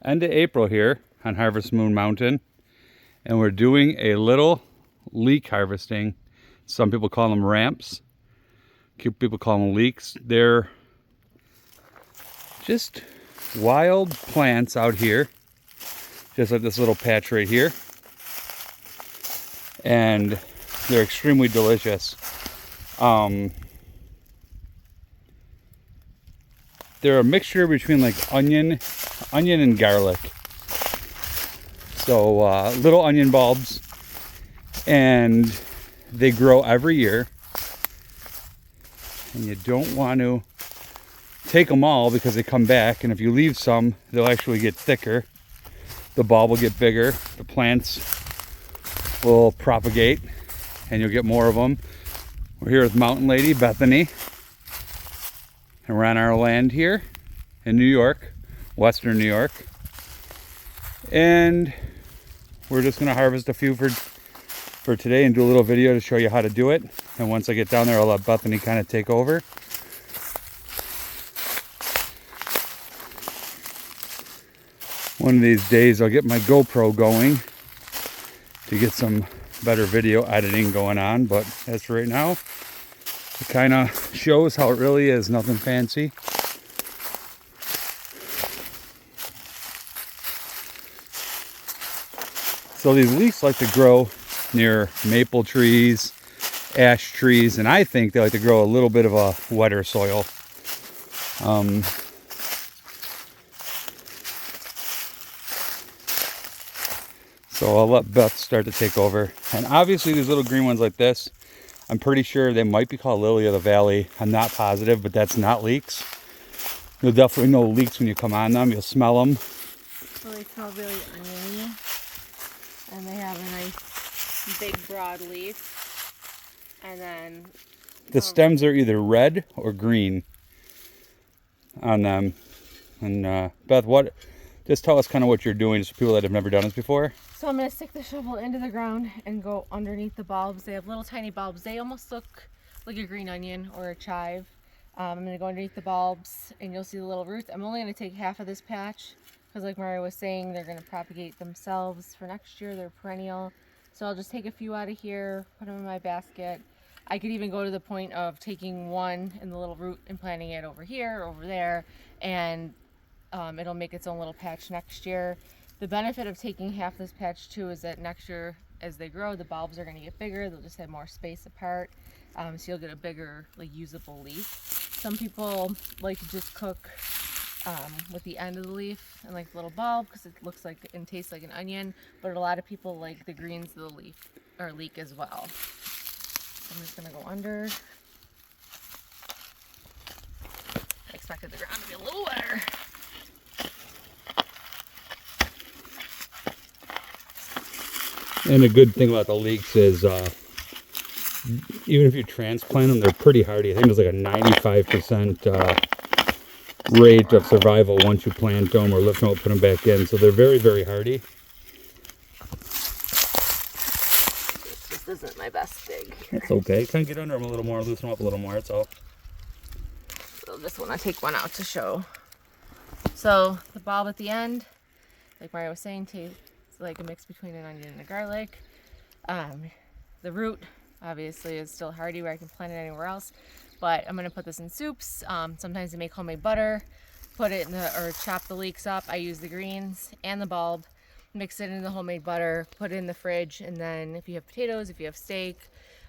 end of April here on Harvest Moon Mountain, and we're doing a little leek harvesting. Some people call them ramps. People call them leeks. They're just wild plants out here, just like this little patch right here, and they're extremely delicious. They're a mixture between like onion and garlic. So little onion bulbs, and they grow every year. And you don't want to take them all because they come back, and if you leave some, they'll actually get thicker. The bulb will get bigger, the plants will propagate, and you'll get more of them. We're here with Mountain Lady Bethany, and we're on our land here in New York, Western New York, and we're just going to harvest a few for today and do a little video to show you how to do it. And once I get down there, I'll let Bethany kind of take over. One of these days I'll get my GoPro going to get some better video editing going on, but as for right now, it kind of shows how it really is, nothing fancy. So these leeks like to grow near maple trees, ash trees, and I think they like to grow a little bit of a wetter soil. So I'll let Beth start to take over. And obviously these little green ones like this, I'm pretty sure they might be called lily of the valley. I'm not positive, but that's not leeks. You'll definitely know leeks when you come on them. You'll smell them. Well, they smell really oniony, and they have a nice big broad leaf. And then the stems are either red or green on them. And Beth, just tell us kind of what you're doing, just for people that have never done this before. So I'm going to stick the shovel into the ground and go underneath the bulbs. They have little tiny bulbs. They almost look like a green onion or a chive. I'm going to go underneath the bulbs and you'll see the little roots. I'm only going to take half of this patch because like Mario was saying, they're going to propagate themselves for next year. They're perennial. So I'll just take a few out of here, put them in my basket. I could even go to the point of taking one in the little root and planting it over here, over there, and it'll make its own little patch next year. The benefit of taking half this patch too is that next year as they grow, the bulbs are going to get bigger. They'll just have more space apart, so you'll get a bigger like usable leaf. Some people like to just cook with the end of the leaf and like the little bulb because it looks like and tastes like an onion, but a lot of people like the greens of the leaf or leek as well. I'm just going to go under. I expected the ground to be a little wetter. And the good thing about the leeks is even if you transplant them, they're pretty hardy. I think there's like a 95% rate of survival once you plant them or lift them up, put them back in. So they're very, very hardy. This isn't my best dig. That's okay. Kind of get under them a little more, loosen them up a little more, that's all. So just want to take one out to show. So the bulb at the end, like Mario was saying, tastes like a mix between an onion and a garlic. The root obviously is still hardy where I can plant it anywhere else, but I'm going to put this in soups. Sometimes I make homemade butter, put it in or chop the leeks up. I use the greens and the bulb, mix it in the homemade butter, put it in the fridge, and then if you have potatoes, if you have steak,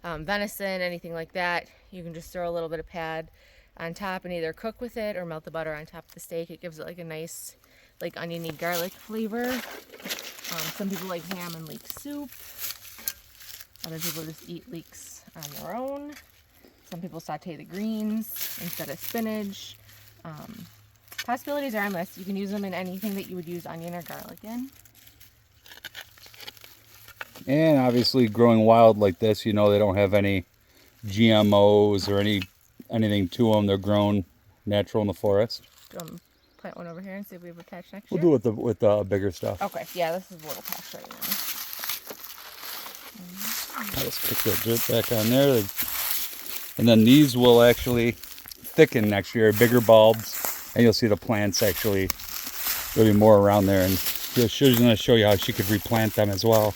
venison, anything like that, you can just throw a little bit of pad on top and either cook with it or melt the butter on top of the steak. It gives it like a nice like oniony garlic flavor. Some people like ham and leek soup. Other people just eat leeks on their own. Some people saute the greens instead of spinach. Possibilities are endless. You can use them in anything that you would use onion or garlic in. And obviously growing wild like this, you know they don't have any GMOs or anything to them. They're grown natural in the forest. Do you want to plant one over here and see if we have a patch next We'll year? do it with the bigger stuff. Okay, yeah, this is a little patch right now. I'll just kick that dirt back on there. And then these will actually thicken next year, bigger bulbs, and you'll see the plants actually There'll be more around there, and she's going to show you how she could replant them as well.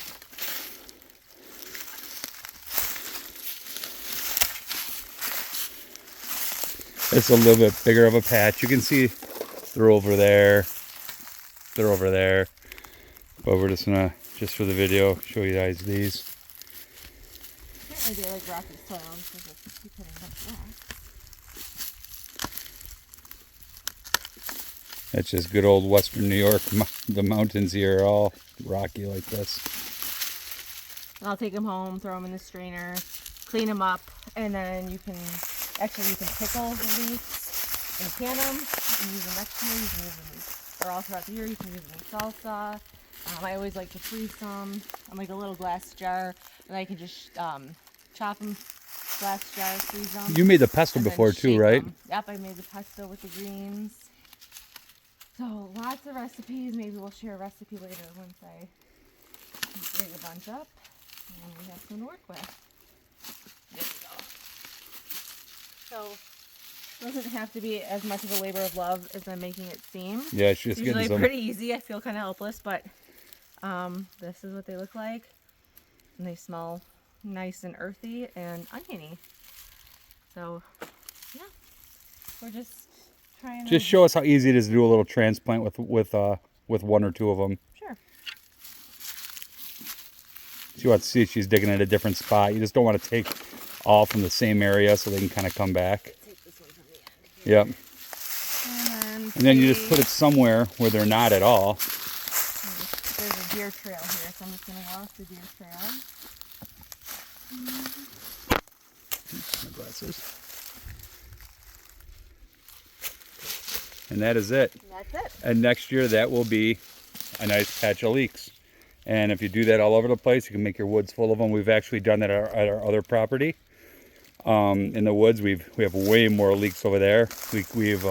It's a little bit bigger of a patch. You can see they're over there. They're over there. But we're just gonna, just for the video, show you guys these. Apparently they like rocky soil because they keep hitting up rocks. That's just good old Western New York. The mountains here are all rocky like this. And I'll take them home, throw them in the strainer, clean them up, and then you can pickle the leeks and can them and use them next year. You can use them, or all throughout the year. You can use them in salsa. I always like to freeze them in like a little glass jar, and I can just chop them, glass jar, freeze them. You made the pesto before too, right? Yep, I made the pesto with the greens. So lots of recipes. Maybe we'll share a recipe later once I dig a bunch up and we have some to work with. There we go. So it doesn't have to be as much of a labor of love as I'm making it seem. Yeah, she's it's usually pretty easy. I feel kind of helpless, but this is what they look like, and they smell nice and earthy and oniony. So yeah, we're just trying to show us how easy it is to do a little transplant with one or two of them. Sure. She wants to see if she's digging at a different spot. You just don't want to take all from the same area so they can kind of come back. Take this one from the end. Yep. And then you just put it somewhere where they're not at all. There's a deer trail here, so I'm just going to walk the deer trail. My glasses. And that is it. And that's it. And next year that will be a nice patch of leeks. And if you do that all over the place, you can make your woods full of them. We've actually done that at our other property. In the woods, we have way more leeks over there. We've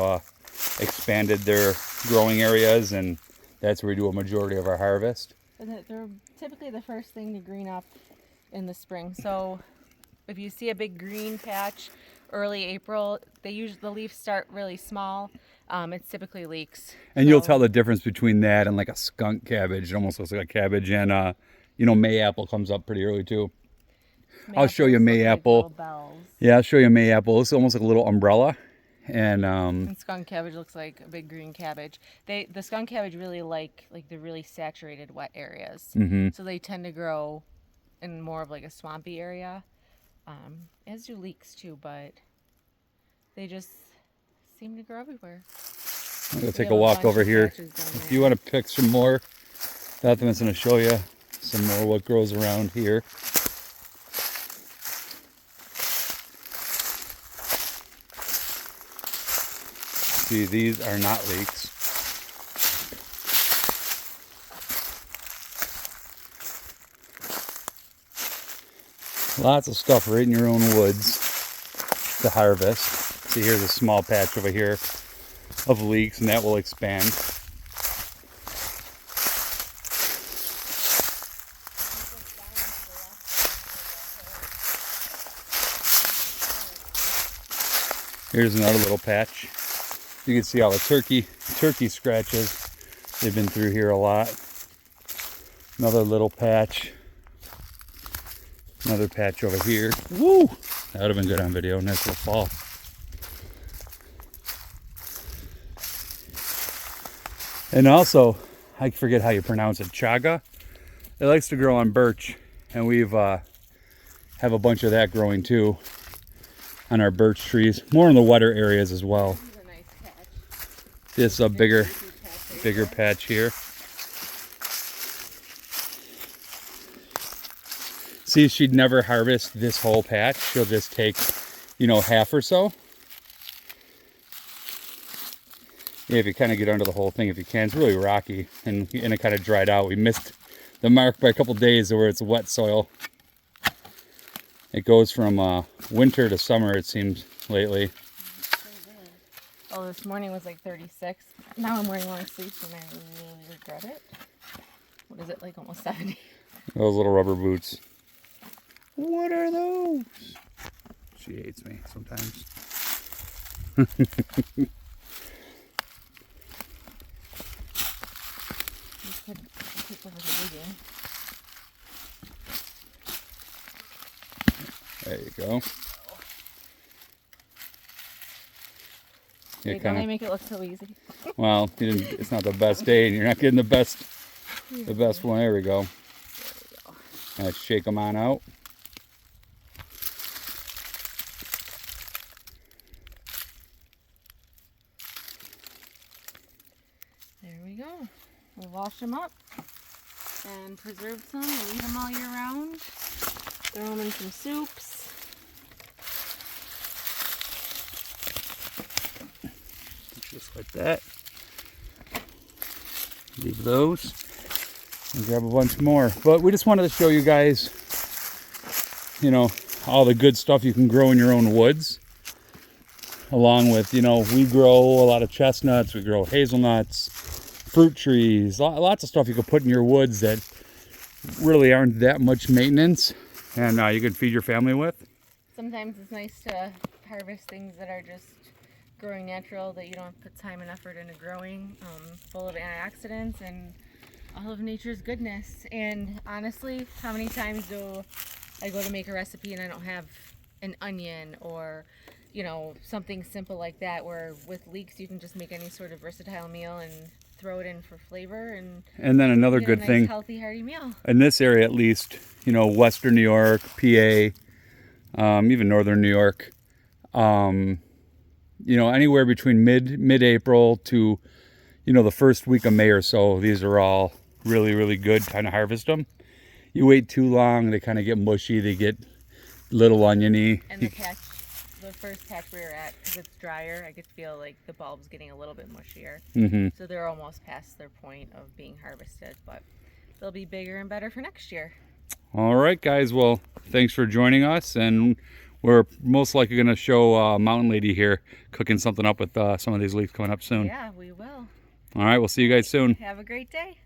expanded their growing areas, and that's where we do a majority of our harvest. And they're typically the first thing to green up in the spring. So if you see a big green patch early April, the leaves start really small. It's typically leeks. And you'll tell the difference between that and like a skunk cabbage. It almost looks like a cabbage. And mayapple comes up pretty early too. I'll show you mayapple. Yeah, I'll show you mayapple. It's almost like a little umbrella. And skunk cabbage looks like a big green cabbage. The skunk cabbage really like the really saturated wet areas. Mm-hmm. So they tend to grow in more of like a swampy area. As do leeks too, but they just seem to grow everywhere. I'm going to take a walk over here. If you want to pick some more, Bethany's going to show you some more what grows around here. See, these are not leeks. Lots of stuff right in your own woods to harvest. See, here's a small patch over here of leeks, and that will expand. Here's another little patch. You can see all the turkey scratches. They've been through here a lot. Another little patch. Another patch over here. Woo! That would have been good on video. Nice little fall. And also, I forget how you pronounce it. Chaga. It likes to grow on birch, and we've have a bunch of that growing too on our birch trees. More in the wetter areas as well. This is a nice patch. This is a bigger patch here. See, she'd never harvest this whole patch. She'll just take, half or so. Yeah, if you kind of get under the whole thing, if you can. It's really rocky, and it kind of dried out. We missed the mark by a couple days where it's wet soil. It goes from winter to summer, it seems, lately. Oh, this morning was like 36. Now I'm wearing long sleeves and I really regret it. What is it, like almost 70? Those little rubber boots. What are those? She hates me sometimes. could take over the digging. There you go. Wait, don't I make it look so easy? Well, it's not the best day, and you're not getting the best one. There we go. Let's shake them on out. There we go. We'll wash them up and preserve some and eat them all year round. Throw them in some soups. Just like that. Leave those and grab a bunch more. But we just wanted to show you guys, you know, all the good stuff you can grow in your own woods. Along with, you know, we grow a lot of chestnuts, we grow hazelnuts, fruit trees, lots of stuff you can put in your woods that really aren't that much maintenance, and you can feed your family with. Sometimes it's nice to harvest things that are just growing natural, that you don't put time and effort into growing, full of antioxidants and all of nature's goodness. And honestly, how many times do I go to make a recipe and I don't have an onion, or you know, something simple like that, where with leeks you can just make any sort of versatile meal and throw it in for flavor, and then another good nice, thing, healthy, hearty meal. In this area at least, you know, Western New York, PA, even Northern New York, you know, anywhere between mid-April to, you know, the first week of May or so, these are all really good time to harvest them. You wait too long, they kind of get mushy, they get little oniony. And the first patch we were at, because it's drier, I could feel like the bulb's getting a little bit mushier. So they're almost past their point of being harvested, but they'll be bigger and better for next year. All right, guys. Well, thanks for joining us, and we're most likely going to show Mountain Lady here cooking something up with some of these leeks coming up soon. Yeah, we will. All right, we'll see you guys soon. Have a great day.